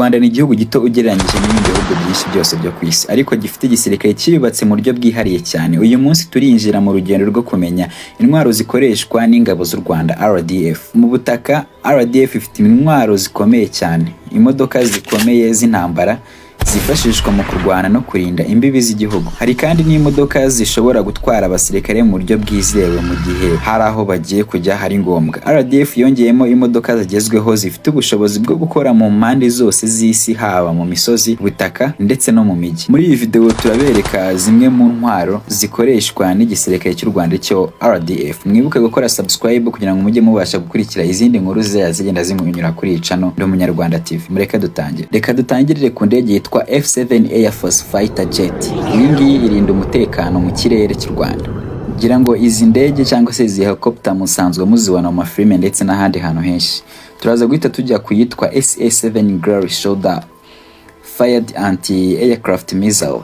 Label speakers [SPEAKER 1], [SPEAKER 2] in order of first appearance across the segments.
[SPEAKER 1] Rwanda ni igihugu gito ugereranyije n'ibindi bihugu byinshi byose byo ku isi, ariko gifite igisirikare cyubatse mu buryo bwihariye cyane. Uyu munsi turinjira mu rugendo rwo kumenya intwaro zikoreshwa n'ingabo z'u Rwanda RDF. Mu butaka RDF ifite intwaro zikomeye cyane, imodoka zikomeye z'intambara zifashishwa mu kurwana no kurinda imbibi z'igihugu. Hari kandi n'imodoka zishobora gutwara abasirikare mu buryo bwizewe mu gihe hari aho bagiye kujya hari ngombwa. RDF yongeyemo imodoka zigezweho zifite ubushobozi bwo gukora mu mpande zose z'isi, haba mu misozi, ubutaka ndetse no mu mijyi. Muri iyi video turabereka zimwe mu ntwaro zikoreshwa n'igisirikare cy'u Rwanda cyo RDF. Mwibuke gukora subscribe kugira ngo mujye mubasha gukurikira izindi nkuru zigenda zimunyura kuri channel Ndi Umunyarwanda TV. Mureke dutangire. Reka dutangirire ku ndege yitwa F7 Air Force Fighter Jet. Iyi ngiyi irinda umutekano mu kirere cy'u Rwanda. Ngira ngo izi ndege cyangwa se izi helicopter musanzwe muzibona mu mafilime ndetse n'ahandi hantu henshi. Turaza guhita tujya kuyitwa SA7 Glory Shoulder Fired Anti-Aircraft Missile.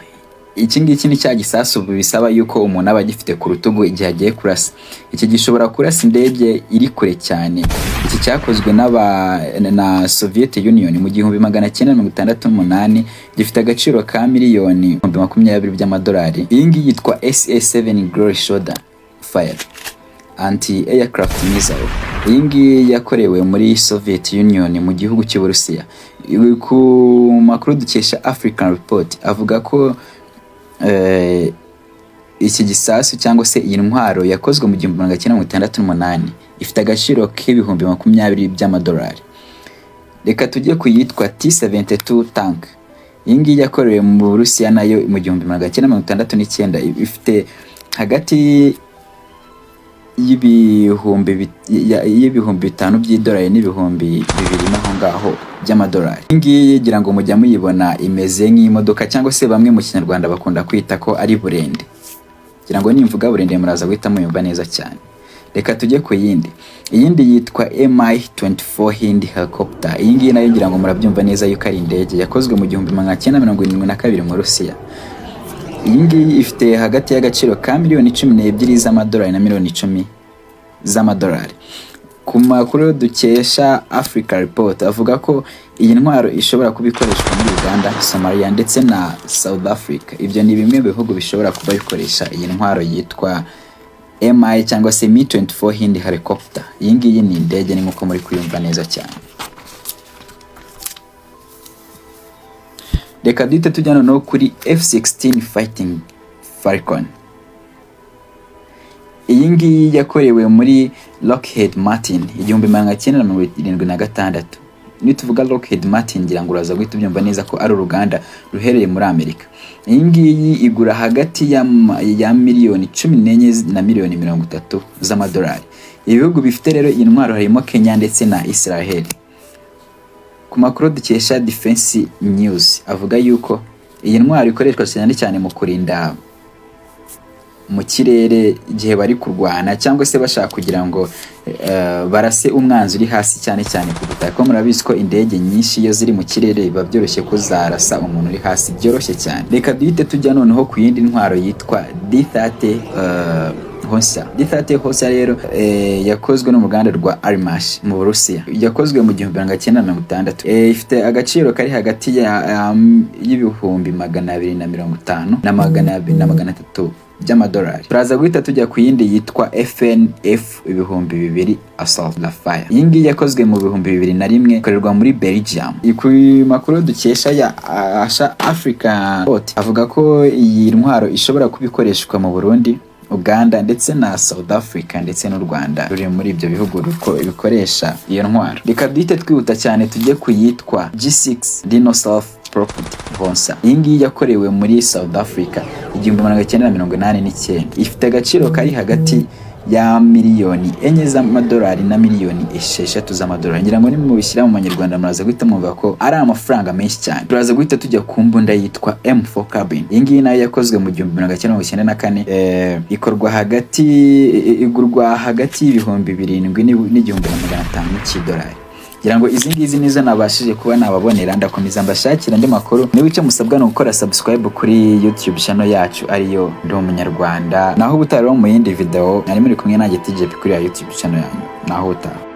[SPEAKER 1] Iki ngiki ni cya gisasu bisaba yuko umuntu aba agifite ku rutugu igihe agiye kurasa. Iki gishobora kurasa indege iri kure cyane. Iki cyakozwe na Soviet Union mu 1968, gifite agaciro ka miliyoni 20 by'amadolari. Iyi ngiyi yitwa SA7 Glory Shoulder Fired Anti-Aircraft Missile. Iyi ngiyi yakorewe muri Soviet Union mu gihugu cy'Uburusiya. Ku makuru dukesha African Report avuga ko iki gisasu cyangwa se iyi ntwaro yakozwe mu 1968, ifite agaciro k'ibihumbi 20 by'amadolari. Reka tujye kuyitwa T72 tank. Iyi ngiyi yakorewe mu Burusiya nayo mu 1969, ifite hagati y'ibihumbi 5 by'idolari n'ibihumbi 2 naho ngaho by'amadolari. Iyi ngiyi igira ngo mujya muyibona imeze nk'imodoka, cyangwa se bamwe mu Kinyarwanda bakunda kwita ko ari burende. Ngira ngo nimvuga burende muraza guhita muyumva neza cyane. Reka tujye ku yindi. Iyindi yitwa Mi-24 Hindi helicopter. Iyi ngiyi nayo ngira ngo murabyumva neza yuko ari indege yakozwe mu 1972 mu Rusiya. Iyi ngiyi ifite hagati y'agaciro ka miliyoni 12 z'amadolari na miliyoni 10 z'amadolari. Ku makuru dukesha Africa Report avuga ko iyi ntwaro ishobora kubikoreshwa muri Uganda, Somalia ndetse na South Africa. Ibyo ni bimwe mu bihugu bishobora kuba bikoresha iyi ntwaro yitwa Mi cyangwa se Mi-24 Hindi helicopter. Iyi ngiyi ni indege ni nkuko muri kuyumva neza cyane. Reka duhite tujyana no kuri F-16 Fighting Falcon. Iyi ngiyi yakorewe muri Lockheed Martin 1976. Nituvuga Lockheed Martin ngira ngo uraza guhita ubyumva neza ko ari uruganda ruhereye muri Amerika. Iyi ngiyi igura hagati ya miliyoni 14 na miliyoni 30 z'amadolari. Ibihugu bifite rero iyi ntwaro harimo Kenya ndetse na Israel. Ku makuru dukesha Defense News avuga yuko iyi ntwaro ikoreshwa cyane mu kurinda mu kirere igihe bari kurwana, cyangwa se bashaka kugira ngo barase umwanzi uri hasi cyane ku butaka. Ko murabizi ko indege nyinshi iyo ziri mu kirere biba byoroshye ko zarasa umuntu uri hasi, byoroshye cyane. Reka duhite tujya noneho ku yindi ntwaro yitwa D30 Hosa. D30 Hosa rero yakozwe n'uruganda rwa Armash mu Burusiya. Yakozwe mu 1960. Ifite agaciro kari hagati y'ibihumbi 250 na 300 by'amadolari. Turaza guhita tujya ku yindi yitwa FNF 2000 Assault Rafale. Iyi ngiyi yakozwe mu 2001, ikorerwa muri Belgium. Ku makuru dukesha ya Africa Report avuga ko iyi ntwaro ishobora kubikoreshwa mu Burundi, Uganda ndetse na South Africa ndetse n'u Rwanda ruri muri ibyo bihugu bikoresha iyo ntwaro. Reka duhite twihuta cyane tujye kuyitwa G6 Dino South Property Bonsa. Iyi ngiyi yakorewe muri South Africa 1989. Ifite agaciro kari hagati ya miliyoni 4 z'amadolari na miliyoni 6 z'amadolari. Ngira ngo nimubishyira mu Manyarwanda muraza guhita mwumva ko ari amafaranga menshi cyane. Turaza guhita tujya ku mbunda yitwa M4 Carbine. Iyi ngiyi nayo yakozwe mu 1994. Igurwa hagati y'ibihumbi 7 n'igihumbi 500 cy'idolari. Ngira ngo izi ngizi nizo nabashije kuba nababonera. Ndakomeza mbashakira andi makuru. Niba icyo musabwa no gukora subscribe kuri YouTube channel yacu ariyo Ndi Umunyarwanda. Naho ubutaro mu yindi video nari muri kumwe nanjye TJP kuri YouTube channel yanyu. Naho utaha.